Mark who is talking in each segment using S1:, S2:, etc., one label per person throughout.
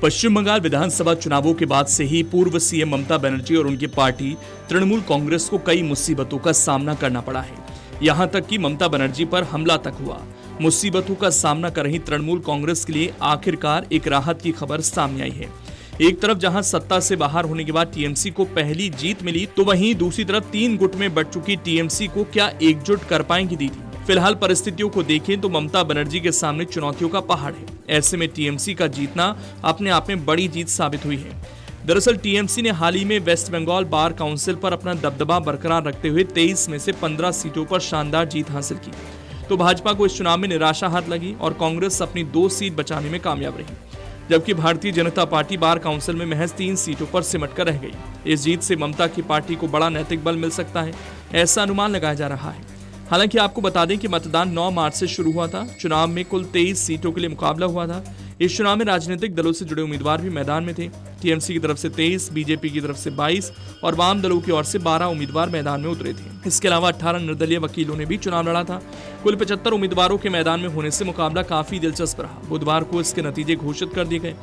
S1: पश्चिम बंगाल विधानसभा चुनावों के बाद से ही पूर्व सीएम ममता बनर्जी और उनकी पार्टी तृणमूल कांग्रेस को कई मुसीबतों का सामना करना पड़ा है। यहां तक कि ममता बनर्जी पर हमला तक हुआ। मुसीबतों का सामना कर रही तृणमूल कांग्रेस के लिए आखिरकार एक राहत की खबर सामने आई है। एक तरफ जहां सत्ता से बाहर होने के बाद टीएमसी को पहली जीत मिली, तो वहीं दूसरी तरफ 3 गुट में बंट चुकी टीएमसी को क्या एकजुट कर पाएंगी दीदी। फिलहाल परिस्थितियों को देखें तो ममता बनर्जी के सामने चुनौतियों का पहाड़ है। ऐसे में टीएमसी का जीतना अपने आप में बड़ी जीत साबित हुई है। दरअसल टीएमसी ने हाल ही में वेस्ट बंगाल बार काउंसिल पर अपना दबदबा बरकरार रखते हुए 23 में से 15 सीटों पर शानदार जीत हासिल की। तो भाजपा को इस चुनाव में निराशा हाथ लगी और कांग्रेस अपनी 2 सीट बचाने में कामयाब रही, जबकि Bharatiya Janata party bar council में महज 3 सीटों पर सिमट कर रह गई। इस जीत से ममता की पार्टी को बड़ा नैतिक बल मिल सकता है, ऐसा अनुमान लगाया जा रहा है। हालांकि आपको बता दें कि मतदान 9 मार्च से शुरू हुआ था। चुनाव में कुल 23 सीटों के लिए मुकाबला हुआ था। इस चुनाव में राजनीतिक दलों से जुड़े उम्मीदवार भी मैदान में थे। टीएमसी की तरफ से 23, बीजेपी की तरफ से 22 और वाम दलों की ओर से 12 उम्मीदवार मैदान में उतरे थे। इसके अलावा 18 निर्दलीय वकीलों ने भी चुनाव लड़ा था। कुल 75 उम्मीदवारों के मैदान में होने से मुकाबला काफी दिलचस्प रहा। बुधवार को इसके नतीजे घोषित कर दिए गए।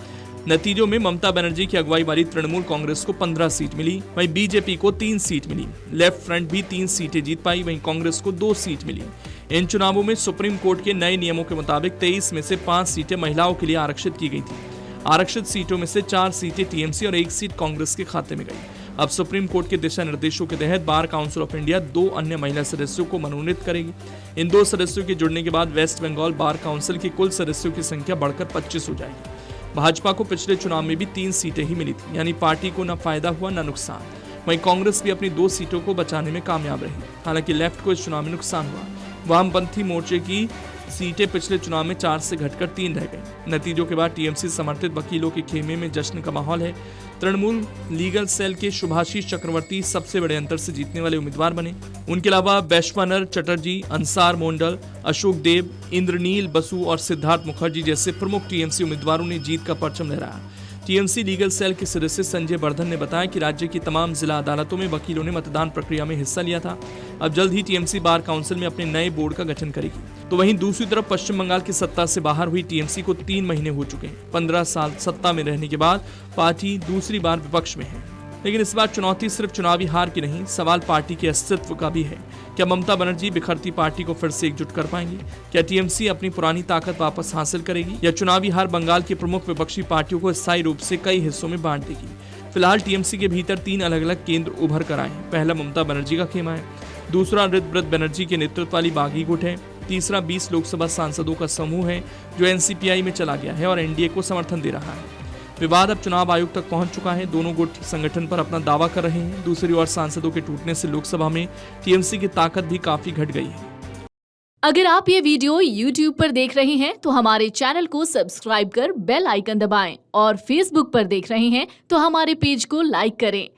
S1: नतीजों में ममता बनर्जी की अगुवाई वाली तृणमूल कांग्रेस को 15 सीट मिली, वहीं बीजेपी को 3 सीट मिली। लेफ्ट फ्रंट भी 3 सीटें जीत पाई, वहीं कांग्रेस को 2 सीट मिली। इन चुनावों में सुप्रीम कोर्ट के नए नियमों के मुताबिक 23 में से 5 सीटें महिलाओं के लिए आरक्षित की गई थी। आरक्षित सीटों में से 4 सीटें टीएमसी और 1 सीट कांग्रेस के खाते में गई। अब सुप्रीम कोर्ट के दिशा निर्देशों के तहत बार काउंसिल ऑफ इंडिया 2 अन्य महिला सदस्यों को मनोनीत करेगी। इन 2 सदस्यों के जुड़ने के बाद वेस्ट बंगाल बार काउंसिल की कुल सदस्यों की संख्या बढ़कर 25 हो जाएगी। भाजपा को पिछले चुनाव में भी 3 सीटें ही मिली थी, यानी पार्टी को न फायदा हुआ न नुकसान। वहीं कांग्रेस भी अपनी 2 सीटों को बचाने में कामयाब रही। हालांकि लेफ्ट को इस चुनाव में नुकसान हुआ। वामपंथी मोर्चे की सीटें पिछले चुनाव में 4 से घटकर 3 रह गई। नतीजों के बाद टीएमसी समर्थित वकीलों के खेमे में जश्न का माहौल है। तृणमूल लीगल सेल के शुभाशीष चक्रवर्ती सबसे बड़े अंतर से जीतने वाले उम्मीदवार बने। उनके अलावा वैश्वानर चटर्जी, अंसार मोंडल, अशोक देव, इंद्रनील बसु और सिद्धार्थ मुखर्जी जैसे प्रमुख टीएमसी उम्मीदवारों ने जीत का परचम लहराया। टीएमसी लीगल सेल के सदस्य संजय वर्धन ने बताया कि राज्य की तमाम जिला अदालतों में वकीलों ने मतदान प्रक्रिया में हिस्सा लिया था। अब जल्द ही टीएमसी बार काउंसिल में अपने नए बोर्ड का गठन करेगी। तो वहीं दूसरी तरफ पश्चिम बंगाल की सत्ता से बाहर हुई टीएमसी को 3 महीने हो चुके हैं। 15 साल सत्ता में रहने के बाद पार्टी दूसरी बार विपक्ष में है। लेकिन इस बार चुनौती सिर्फ चुनावी हार की नहीं, सवाल पार्टी के अस्तित्व का भी है। क्या ममता बनर्जी बिखरती पार्टी को फिर से एकजुट कर पाएंगी? क्या टीएमसी अपनी पुरानी ताकत वापस हासिल करेगी, या चुनावी हार बंगाल की प्रमुख विपक्षी पार्टियों को स्थायी रूप से कई हिस्सों में बांट देगी? फिलहाल टीएमसी के भीतर 3 अलग अलग केंद्र उभर कर आए हैं। पहला ममता बनर्जी का खेमा है, दूसरा ऋतव्रत बनर्जी के नेतृत्व वाली बागी गुट है, तीसरा 20 लोकसभा सांसदों का समूह है जो एनसीपीआई में चला गया है और एनडीए को समर्थन दे रहा है। विवाद अब चुनाव आयोग तक पहुंच चुका है। दोनों गुट संगठन पर अपना दावा कर रहे हैं। दूसरी ओर सांसदों के टूटने से लोकसभा में टीएमसी की ताकत भी काफी घट गई है।
S2: अगर आप ये वीडियो YouTube पर देख रहे हैं तो हमारे चैनल को सब्सक्राइब कर बेल आइकन दबाएं और Facebook पर देख रहे हैं तो हमारे पेज को लाइक करें।